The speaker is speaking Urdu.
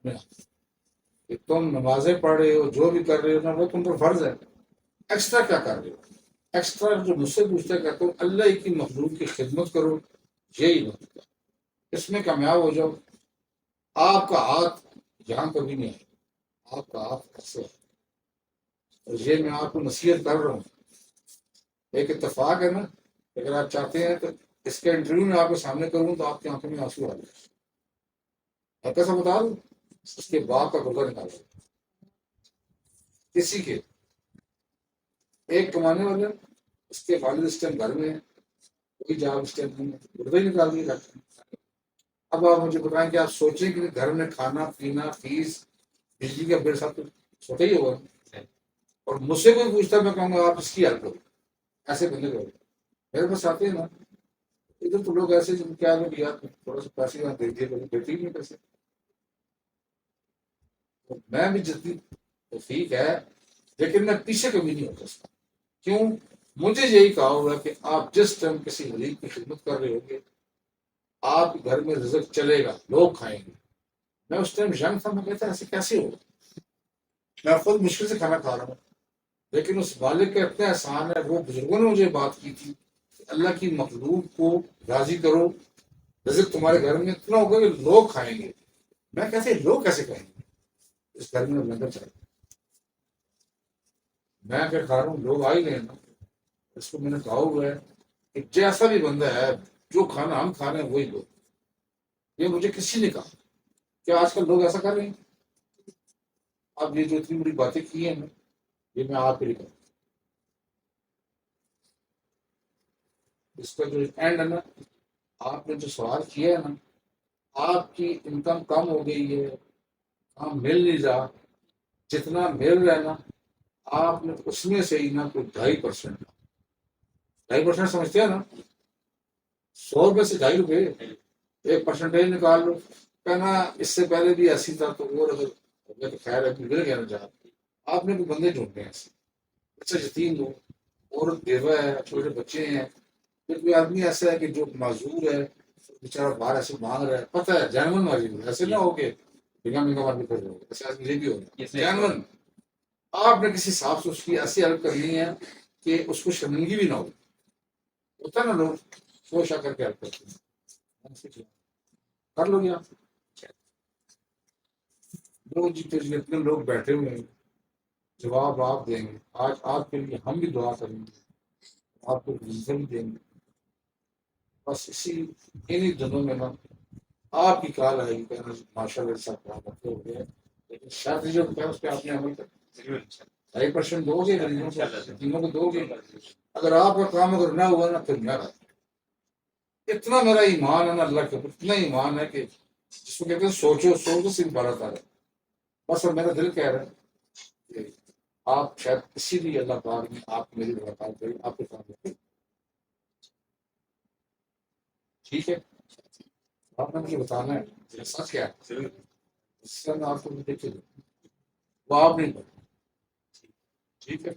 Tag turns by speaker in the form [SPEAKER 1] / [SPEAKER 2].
[SPEAKER 1] میں کہ تم نمازیں پڑھ رہے ہو، جو بھی کر رہے ہو نا، وہ تم پر فرض ہے، ایکسٹرا کیا کر رہے ہو؟ ایکسٹرا جو مجھ سے پوچھتا ہے کہ تم اللہ کی مخلوق کی خدمت کرو، یہی بات ہے، اس میں کامیاب ہو جاؤ۔ آپ کا ہاتھ یہاں کبھی نہیں ہے، آپ کا ہاتھ ایسے ہے، اور یہ میں آپ کو نصیحت کر رہا ہوں۔ ایک اتفاق ہے نا، اگر آپ چاہتے ہیں تو اس کے انٹرویو میں آپ کے سامنے کروں تو آپ کی آنکھوں میں آنسو آ جائے، میں کیسا بتا دوں، اس کے باپ کا گردہ نکالا کسی کے، ایک کمانے والا، اس کے والد اس ٹائم گھر میں ہے، کوئی جاب اس ٹائم نہیں ہے، گردہ ہی نکال دیا ڈاکٹر نے۔ اب آپ مجھے بتائیں کہ آپ سوچیں کہ گھر میں کھانا پینا فیس بجلی کا بل سب کچھ چھوٹا ہی ہوگا، اور مجھ سے کوئی پوچھتا میں کہوں گا آپ اس کی ہیلپ کرو، ایسے بندے کرو، میرے پاس آتے ہیں نا ادھر تو لوگ ایسے جن کیا لوگ یار تھوڑا سا پیسے یہاں دے دیے، لوگ دیتے ہی نہیں پیسے، تو میں بھی جتنی توفیق ہے، لیکن میں پیچھے کبھی نہیں ہوتا اس کا۔ کیوں؟ مجھے یہی کہا ہوا کہ آپ جس ٹائم کسی غریب کی خدمت کر رہے ہوگے، آپ کے گھر میں رزق چلے گا، لوگ کھائیں گے۔ میں اس ٹائم ینگ تھا، میں کہتا ایسے کیسے ہوگا، میں خود مشکل سے کھانا کھا رہا ہوں، لیکن اس مالک کا اتنا احسان ہے، وہ بزرگوں نے مجھے بات کی تھی کہ اللہ کی مخلوق کو راضی کرو، رزق تمہارے گھر میں اتنا ہوگا کہ لوگ کھائیں گے۔ میں کہتے لوگ کیسے کھائیں گے، اس گھر میں لنگر چاہیے، میں کیا کھا رہا ہوں، لوگ آ ہی گئے نا۔ اس کو میں نے کہا ہوا ہے کہ جیسا بھی بندہ ہے، جو کھانا ہم کھا رہے ہیں وہی لوگ۔ یہ مجھے کسی نے کہا کہ آج کل لوگ ایسا کر رہے ہیں۔ اب یہ جو اتنی بڑی باتیں کی ہیں نا، یہ میں آپ کے لیے کروں، اس کا جو اینڈ ہے نا، آپ نے جو سوال کیا ہے نا، آپ کی انکم کم ہو گئی ہے، کام مل نہیں رہا، جتنا مل رہا ہے نا، آپ نے اس میں سے ہی نا کوئی 2.5%، 2.5% سمجھتے ہیں نا، 100 روپے سے 2.5 روپے، 1% نکال لو، کہنا اس سے پہلے بھی ایسی تھا تو وہ اگر ہو گیا تو خیر ہے، مل گیا نا جہاں۔ آپ نے کوئی بندے ڈھونڈے ہیں ایسے، اچھا یتیم لوگ، عورت بیوہ ہے، چھوٹے بچے ہیں، پھر کوئی آدمی ایسا ہے کہ جو معذور ہے، بیچارہ باہر ایسے مانگ رہا ہے، پتہ ہے جینون معذور، ایسے نہ ہو کہ بنا منگا مار کے کر رہے ہو، ایسے آدمی یہ بھی ہوگا جینون۔ آپ نے کسی صاف سے اس کی ایسی ہیلپ کرنی ہے کہ اس کو شرمندگی بھی نہ ہو، ہوتا ہے نا لوگ سوچ آ کر کے ہیلپ کرتے ہیں، کر لو گے آپ۔ لوگ جتنے لوگ بیٹھے ہوئے ہیں، جواب آپ دیں گے، آج آپ کے لیے ہم بھی دعا کریں گے، آپ کو ویژن بھی دیں گے، بس اسی انہی دنوں میں نا آپ کی کال آئے گی کہ ماشاء اللہ سب کام ہو گیا، لیکن شاید جو ہوتا ہے اس پہ آپ نے عمل کر 2.5% دو گے، غریبوں کو یتیموں کو دو گے، اگر آپ کا کام اگر نہ ہوا نا پھر میرا، اتنا میرا ایمان ہے نا اللہ کے اوپر، اتنا ایمان ہے کہ جس کو کہتے ہیں سوچو سوچو سے بڑا تھا، بس اب میرا دل کہہ رہا ہے کہ آپ شاید اسی لیے اللہ پاک نے آپ میری ملاقات کری، آپ کے کام، ٹھیک ہے، آپ نے مجھے بتانا ہے سچ کیا ہے، اس سے میں آپ کو دیکھیے وہ آپ نہیں کرتے، ٹھیک ہے۔